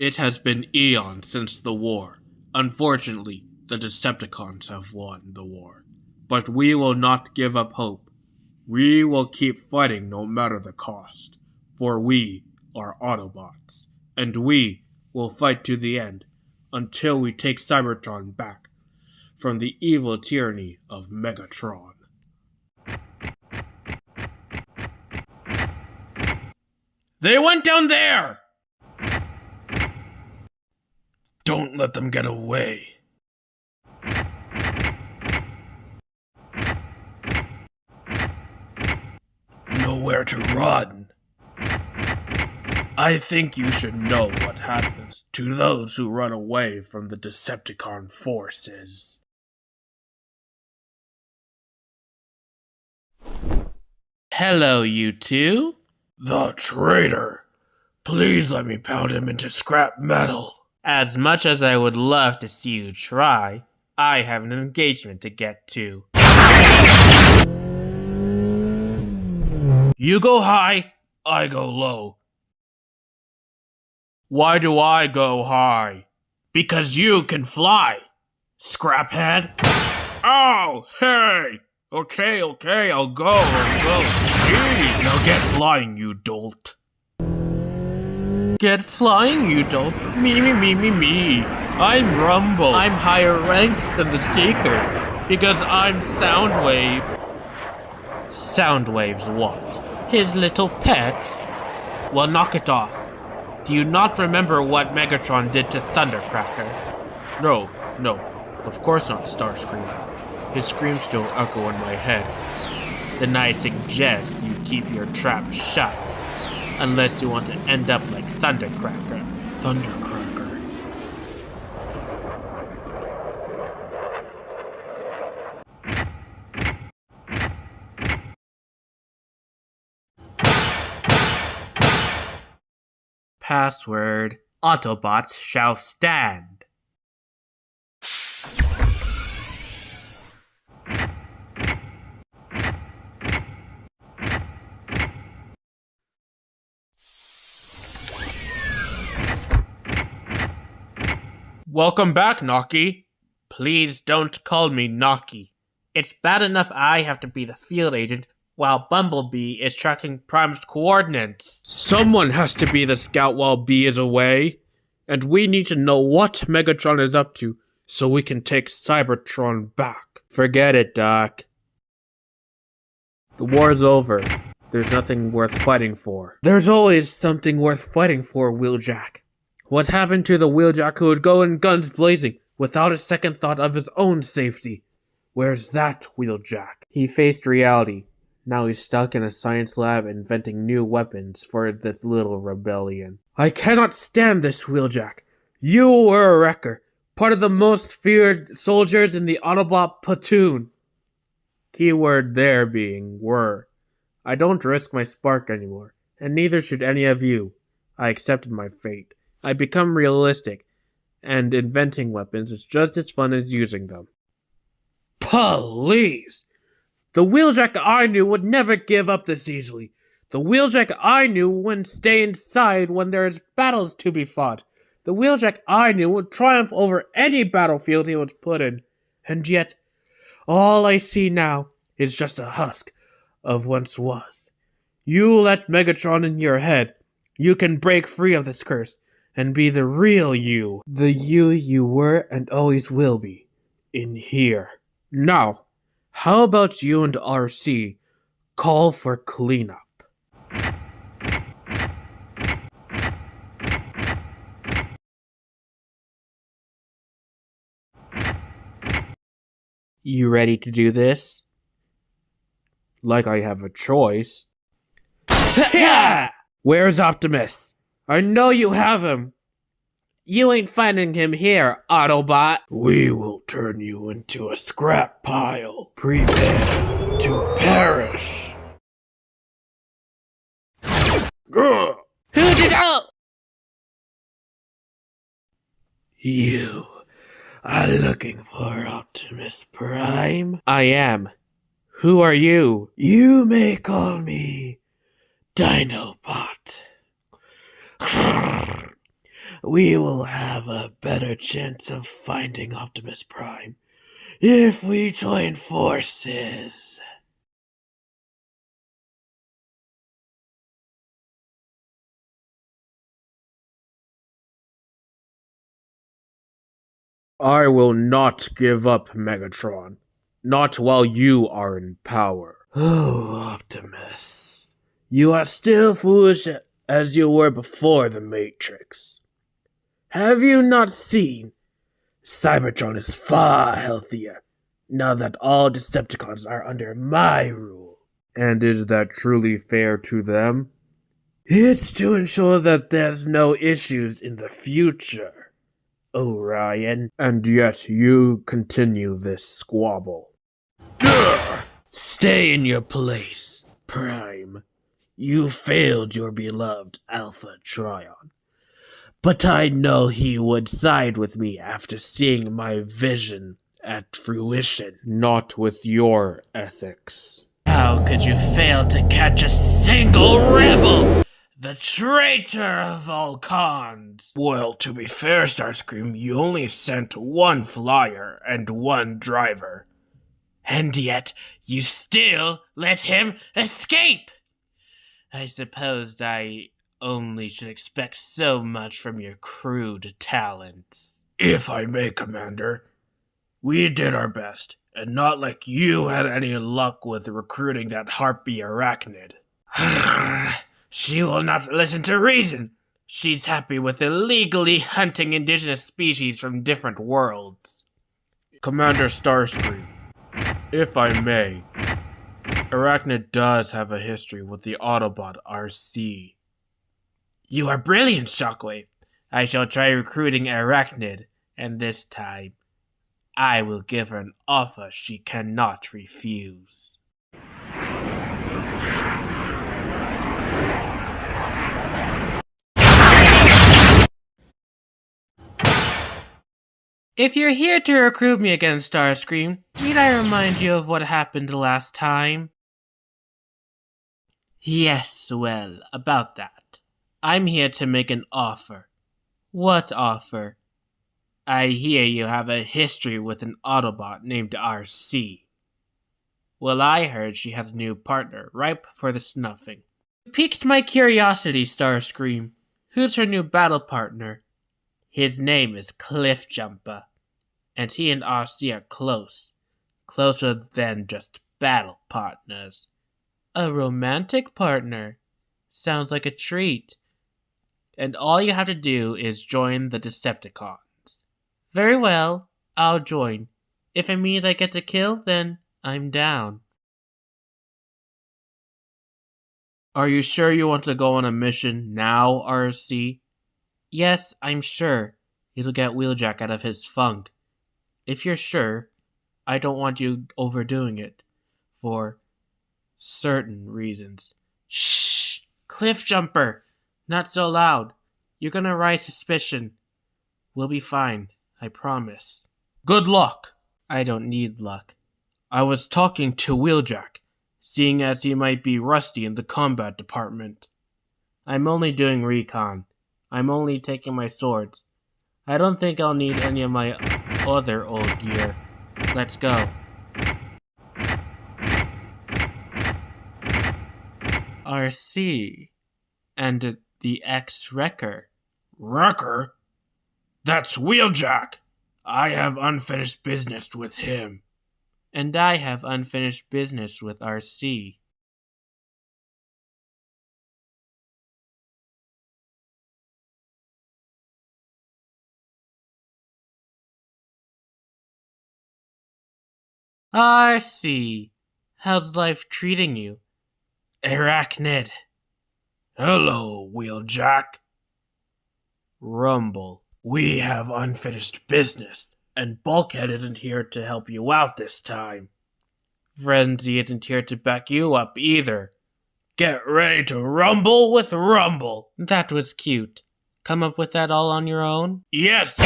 It has been eons since the war. Unfortunately, the Decepticons have won the war. But we will not give up hope. We will keep fighting no matter the cost. For we are Autobots. And we will fight to the end until we take Cybertron back from the evil tyranny of Megatron. They went down there! Don't let them get away. Nowhere to run. I think you should know what happens to those who run away from the Decepticon forces. Hello, you two. The traitor. Please let me pound him into scrap metal. As much as I would love to see you try, I have an engagement to get to. You go high, I go low. Why do I go high? Because you can fly, scraphead. Oh, hey! Okay, I'll go. Jeez, now get flying, you dolt. Get flying, you dolt. Me. I'm Rumble. I'm higher ranked than the Seekers because I'm Soundwave. Soundwave's what? His little pet? Well, knock it off. Do you not remember what Megatron did to Thundercracker? No, of course not, Starscream. His screams still echo in my head. Then I suggest you keep your trap shut. Unless you want to end up like Thundercracker. Password: Autobots shall stand. Welcome back, Nocky. Please don't call me Nocky. It's bad enough I have to be the field agent while Bumblebee is tracking Prime's coordinates. Someone has to be the scout while B is away. And we need to know what Megatron is up to so we can take Cybertron back. Forget it, Doc. The war's over. There's nothing worth fighting for. There's always something worth fighting for, Wheeljack. What happened to the Wheeljack who would go in guns blazing without a second thought of his own safety? Where's that Wheeljack? He faced reality. Now he's stuck in a science lab inventing new weapons for this little rebellion. I cannot stand this, Wheeljack. You were a wrecker, part of the most feared soldiers in the Autobot platoon. Keyword there being were. I don't risk my spark anymore, and neither should any of you. I accepted my fate. I become realistic, and inventing weapons is just as fun as using them. Please! The Wheeljack I knew would never give up this easily. The Wheeljack I knew wouldn't stay inside when there is battles to be fought. The Wheeljack I knew would triumph over any battlefield he was put in. And yet, all I see now is just a husk of once was. You let Megatron in your head. You can break free of this curse and be the real you. The you were and always will be. In here. Now, how about you and Arcee call for cleanup? You ready to do this? Like I have a choice. Where's Optimus? I know you have him. You ain't finding him here, Autobot. We will turn you into a scrap pile. Prepare to perish. Who did that? You are looking for Optimus Prime? I am. Who are you? You may call me Dinobot. we will have a better chance of finding Optimus Prime if we join forces. I will not give up, Megatron. Not while you are in power. Oh, Optimus. You are still foolish as you were before the Matrix. Have you not seen? Cybertron is far healthier now that all Decepticons are under my rule. And is that truly fair to them? It's to ensure that there's no issues in the future, Orion. And yet you continue this squabble. Stay in your place, Prime. You failed your beloved Alpha Trion. But I know he would side with me after seeing my vision at fruition. Not with your ethics. How could you fail to catch a single rebel? The traitor of all cons. Well, to be fair, Starscream, you only sent one flyer and one driver. And yet, you still let him escape! I suppose I only should expect so much from your crude talents. If I may, Commander, we did our best, and not like you had any luck with recruiting that harpy arachnid. She will not listen to reason. She's happy with illegally hunting indigenous species from different worlds. Commander Starscream, if I may, Arachnid does have a history with the Autobot Arcee. You are brilliant, Shockwave. I shall try recruiting Arachnid, and this time, I will give her an offer she cannot refuse. If you're here to recruit me again, Starscream, need I remind you of what happened last time? Yes, well, about that. I'm here to make an offer. What offer? I hear you have a history with an Autobot named Arcee. Well, I heard she has a new partner, ripe for the snuffing. You piqued my curiosity, Starscream. Who's her new battle partner? His name is Cliffjumper, and he and Arcee are close. Closer than just battle partners. A romantic partner. Sounds like a treat. And all you have to do is join the Decepticons. Very well, I'll join. If it means I get to kill, then I'm down. Are you sure you want to go on a mission now, Arcee? Yes, I'm sure. It'll get Wheeljack out of his funk. If you're sure, I don't want you overdoing it. For certain reasons. Shh! Cliffjumper! Not so loud. You're gonna raise suspicion. We'll be fine, I promise. Good luck! I don't need luck. I was talking to Wheeljack, seeing as he might be rusty in the combat department. I'm only doing recon. I'm only taking my swords. I don't think I'll need any of my other old gear. Let's go. Arcee. And the ex-Wrecker. Wrecker? That's Wheeljack! I have unfinished business with him. And I have unfinished business with Arcee. Arcee, how's life treating you? Arachnid. Hello, Wheeljack. Rumble. We have unfinished business, and Bulkhead isn't here to help you out this time. Frenzy isn't here to back you up either. Get ready to rumble with Rumble. That was cute. Come up with that all on your own? Yes!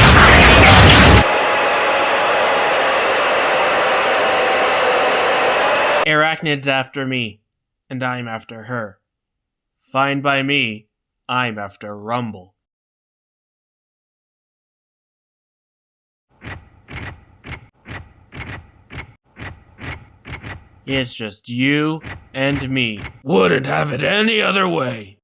Arachnid's after me, and I'm after her. Fine by me, I'm after Rumble. It's just you and me. Wouldn't have it any other way.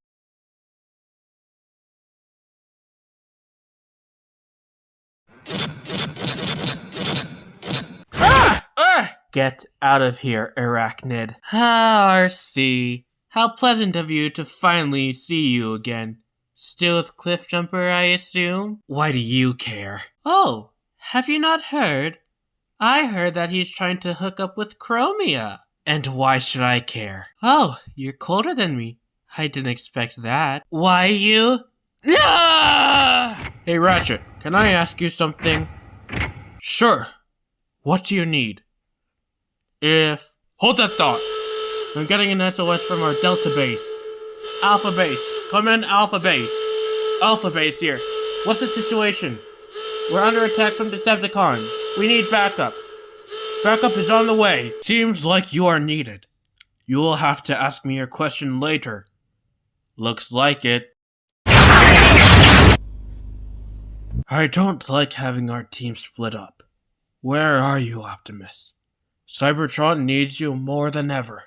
Get out of here, arachnid. Arcee, how pleasant of you to finally see you again. Still with Cliffjumper, I assume? Why do you care? Oh, have you not heard? I heard that he's trying to hook up with Chromia. And why should I care? Oh, you're colder than me. I didn't expect that. Why you? Ah! Hey Ratchet, can I ask you something? Sure. What do you need? Hold that thought. I'm getting an SOS from our Delta base. Alpha base. Come in, Alpha base. Alpha base here. What's the situation? We're under attack from Decepticons. We need backup. Backup is on the way. Seems like you are needed. You will have to ask me your question later. Looks like it. I don't like having our team split up. Where are you, Optimus? Cybertron needs you more than ever.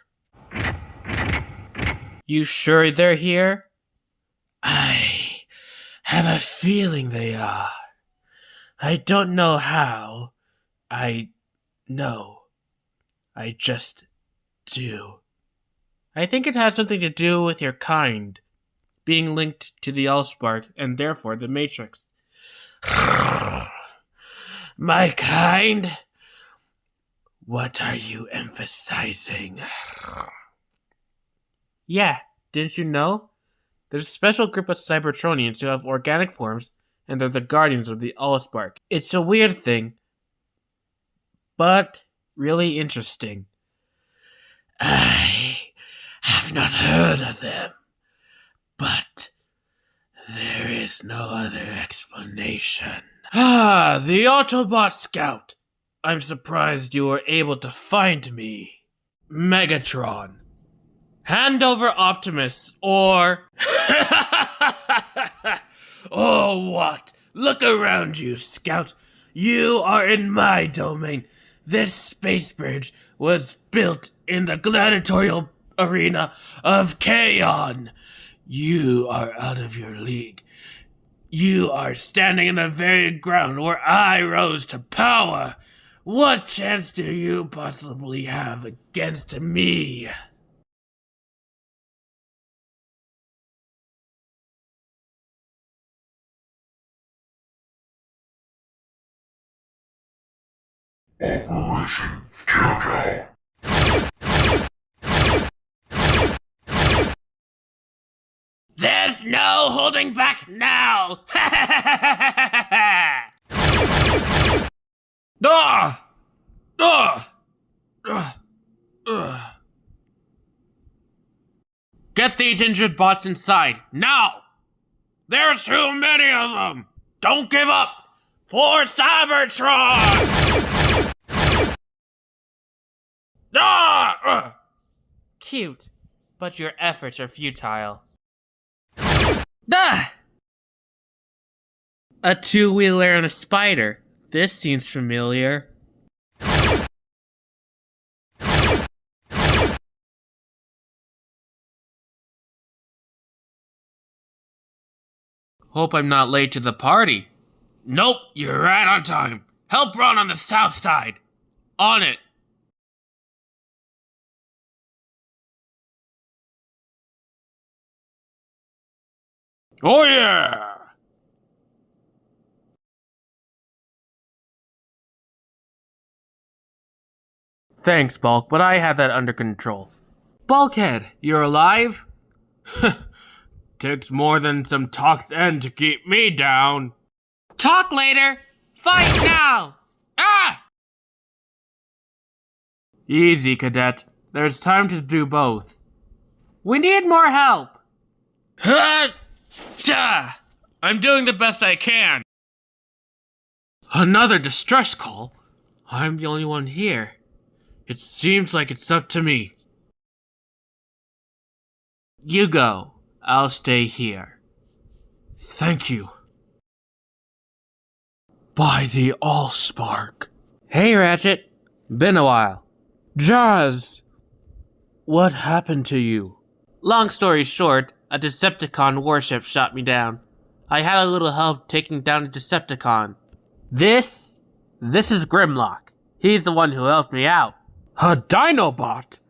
You sure they're here? I have a feeling they are. I don't know how. I know. I just do. I think it has something to do with your kind being linked to the Allspark and therefore the Matrix. My kind? What are you emphasizing? Yeah, didn't you know? There's a special group of Cybertronians who have organic forms, and they're the guardians of the Allspark. It's a weird thing, but really interesting. I have not heard of them, but there is no other explanation. The Autobot Scout. I'm surprised you were able to find me. Megatron. Hand over Optimus, or... Oh, what? Look around you, Scout. You are in my domain. This space bridge was built in the gladiatorial arena of Kaon. You are out of your league. You are standing in the very ground where I rose to power. What chance do you possibly have against me? Operation Countdown. There's no holding back now! Get these injured bots inside, now! There's too many of them! Don't give up! For Cybertron! Cute, but your efforts are futile. A two-wheeler and a spider. This seems familiar. Hope I'm not late to the party. Nope, you're right on time. Help run on the south side. On it. Oh yeah! Thanks, Bulk, but I had that under control. Bulkhead, you're alive? Takes more than some talk's end to keep me down. Talk later! Fight now! Ah! Easy, Cadet. There's time to do both. We need more help. I'm doing the best I can. Another distress call? I'm the only one here. It seems like it's up to me. You go. I'll stay here. Thank you. By the Allspark. Hey, Ratchet. Been a while. Jazz, What happened to you? Long story short, a Decepticon warship shot me down. I had a little help taking down a Decepticon. This is Grimlock. He's the one who helped me out. A Dinobot?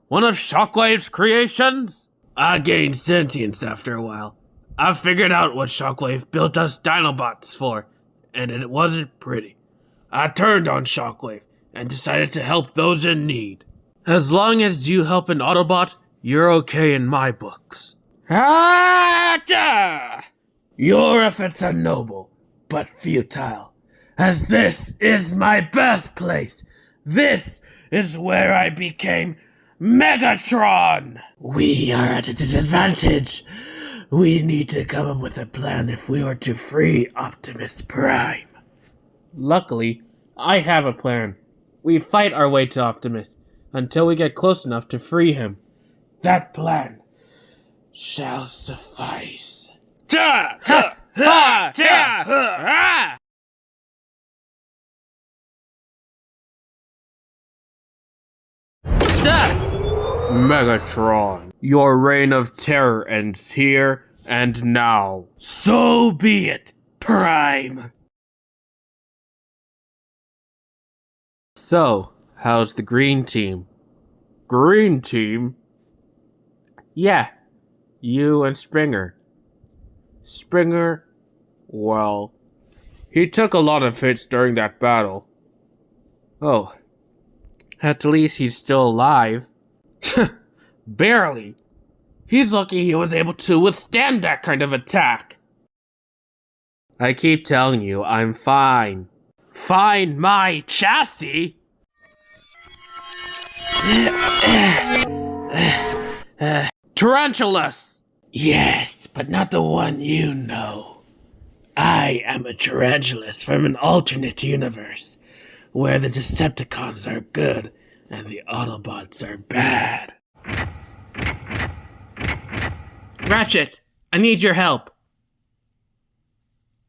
One of Shockwave's creations? I gained sentience after a while. I figured out what Shockwave built us Dinobots for, and it wasn't pretty. I turned on Shockwave and decided to help those in need. As long as you help an Autobot, you're okay in my books. Your efforts are noble, but futile, as this is my birthplace. This is where I became Megatron! We are at a disadvantage. We need to come up with a plan if we are to free Optimus Prime. Luckily, I have a plan. We fight our way to Optimus until we get close enough to free him. That plan shall suffice. Megatron, your reign of terror ends here and now. So be it, Prime! So, how's the green team? Green team? Yeah, you and Springer. Springer, well, he took a lot of hits during that battle. Oh, at least he's still alive. Barely. He's lucky he was able to withstand that kind of attack. I keep telling you, I'm fine. Find my chassis? Tarantulas! Yes, but not the one you know. I am a Tarantulas from an alternate universe, where the Decepticons are good and the Autobots are bad. Ratchet, I need your help.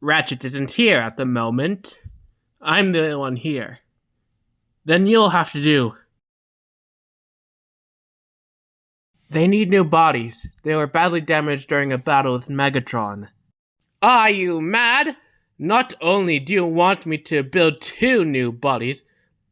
Ratchet isn't here at the moment. I'm the only one here. Then you'll have to do. They need new bodies. They were badly damaged during a battle with Megatron. Are you mad? Not only do you want me to build 2 new bodies,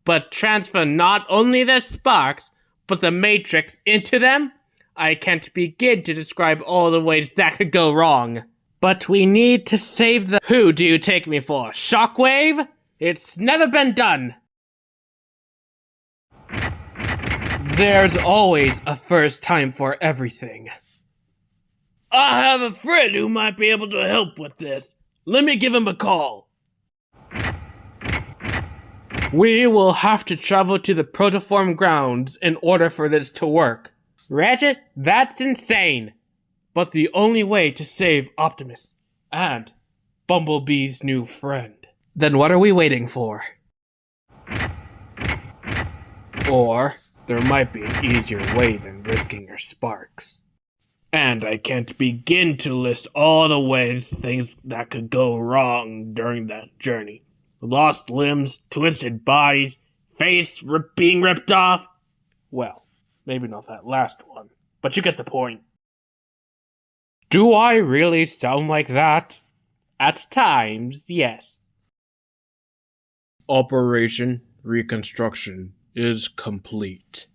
but transfer not only their sparks, but the Matrix into them? I can't begin to describe all the ways that could go wrong. But we need to save the— Who do you take me for? Shockwave? It's never been done. There's always a first time for everything. I have a friend who might be able to help with this. Let me give him a call. We will have to travel to the protoform grounds in order for this to work. Ratchet, that's insane. But the only way to save Optimus and Bumblebee's new friend. Then what are we waiting for? Or there might be an easier way than risking your sparks. And I can't begin to list all the ways things that could go wrong during that journey. Lost limbs, twisted bodies, face being ripped off. Well, maybe not that last one, but you get the point. Do I really sound like that? At times, yes. Operation Reconstruction is complete.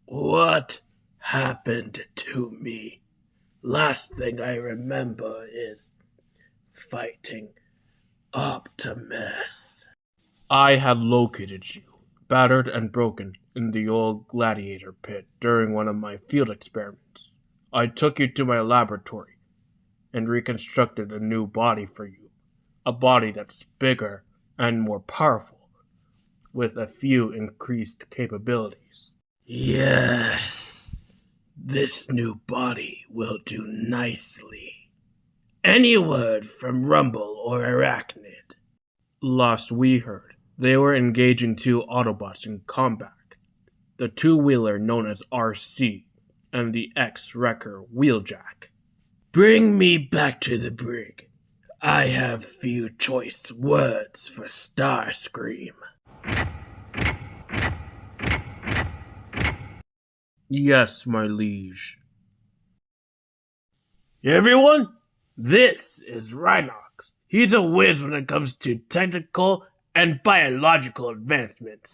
What happened to me? Last thing I remember is fighting Optimus. I had located you, battered and broken, in the old gladiator pit during one of my field experiments. I took you to my laboratory and reconstructed a new body for you. A body that's bigger and more powerful, with a few increased capabilities. Yes, this new body will do nicely. Any word from Rumble or Arachnid? Last we heard, they were engaging 2 Autobots in combat. The 2-wheeler known as Arcee and the ex-wrecker Wheeljack. Bring me back to the brig. I have few choice words for Starscream. Yes, my liege. Everyone, this is Rhinox. He's a whiz when it comes to technical and biological advancements.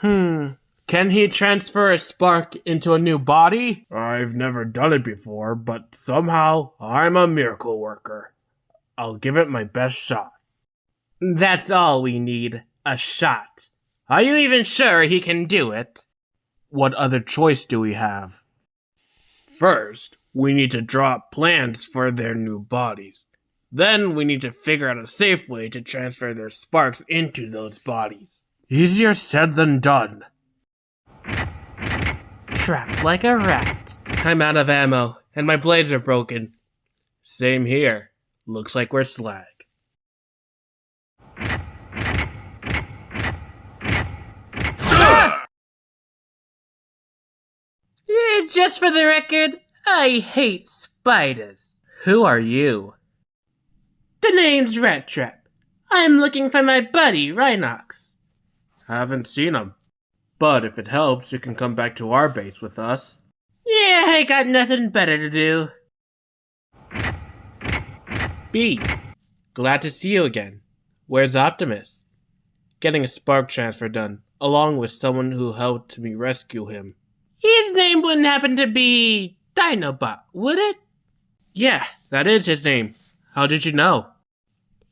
Can he transfer a spark into a new body? I've never done it before, but somehow I'm a miracle worker. I'll give it my best shot. That's all we need, a shot. Are you even sure he can do it? What other choice do we have? First, we need to draw up plans for their new bodies. Then we need to figure out a safe way to transfer their sparks into those bodies. Easier said than done. Trapped like a rat. I'm out of ammo, and my blades are broken. Same here. Looks like we're slag. Just for the record, I hate spiders. Who are you? The name's Rat Trap. I'm looking for my buddy, Rhinox. Haven't seen him. But if it helps, you can come back to our base with us. Yeah, I got nothing better to do. B, glad to see you again. Where's Optimus? Getting a spark transfer done, along with someone who helped me rescue him. His name wouldn't happen to be Dinobot, would it? Yeah, that is his name. How did you know?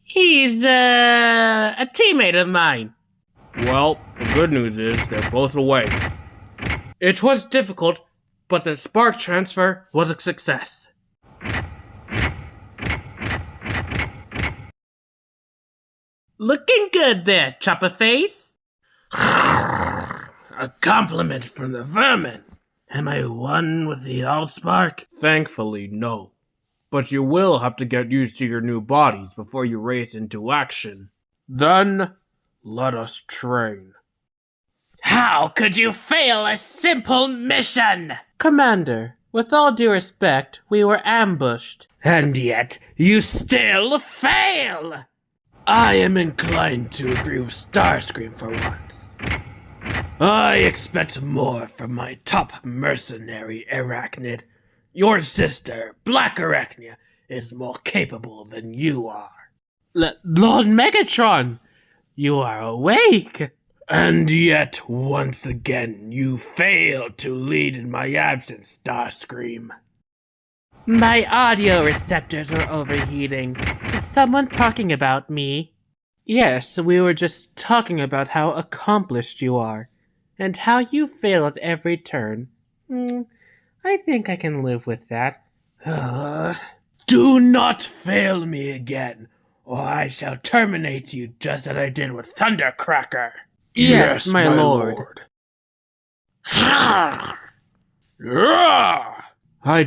He's, a teammate of mine. Well, the good news is they're both away. It was difficult, but the spark transfer was a success. Looking good there, Chopperface. A compliment from the vermin. Am I one with the Allspark? Thankfully, no. But you will have to get used to your new bodies before you race into action. Then, let us train. How could you fail a simple mission? Commander, with all due respect, we were ambushed. And yet, you still fail! I am inclined to agree with Starscream for once. I expect more from my top mercenary arachnid. Your sister, Black Arachnia, is more capable than you are. Lord Megatron, you are awake. And yet, once again, you failed to lead in my absence, Starscream. My audio receptors are overheating. Is someone talking about me? Yes, we were just talking about how accomplished you are, and how you fail at every turn. I think I can live with that. Do not fail me again, or I shall terminate you just as I did with Thundercracker. Yes, my lord. I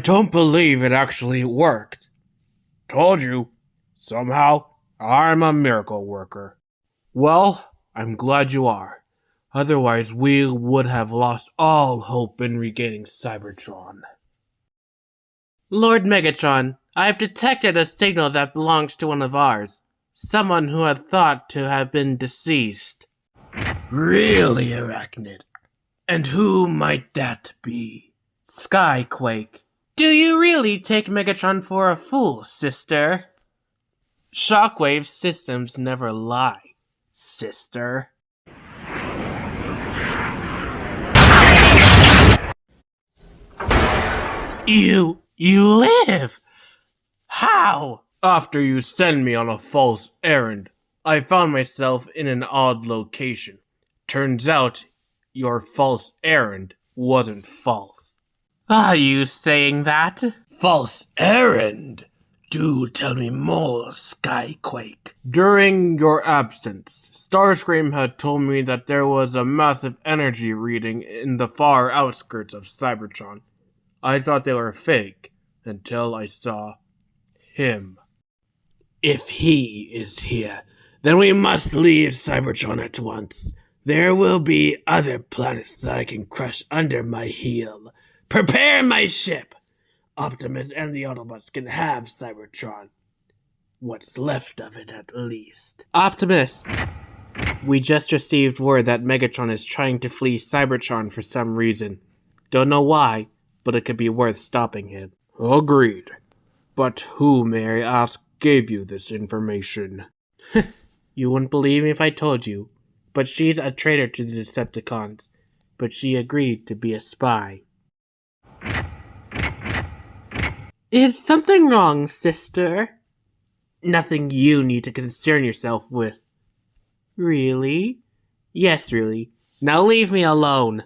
don't believe it actually worked. Told you. Somehow, I'm a miracle worker. Well, I'm glad you are. Otherwise, we would have lost all hope in regaining Cybertron. Lord Megatron, I've detected a signal that belongs to one of ours. Someone who had thought to have been deceased. Really, Arachnid? And who might that be? Skyquake. Do you really take Megatron for a fool, sister? Shockwave systems never lie, sister. You live? How? After you send me on a false errand, I found myself in an odd location. Turns out, your false errand wasn't false. Are you saying that? False errand? Do tell me more, Skyquake. During your absence, Starscream had told me that there was a massive energy reading in the far outskirts of Cybertron. I thought they were fake until I saw him. If he is here, then we must leave Cybertron at once. There will be other planets that I can crush under my heel. Prepare my ship! Optimus and the Autobots can have Cybertron. What's left of it, at least. Optimus! We just received word that Megatron is trying to flee Cybertron for some reason. Don't know why, but it could be worth stopping him. Agreed. But who, may I ask, gave you this information? You wouldn't believe me if I told you, but she's a traitor to the Decepticons. But she agreed to be a spy. Is something wrong, sister? Nothing you need to concern yourself with. Really? Yes, really. Now leave me alone.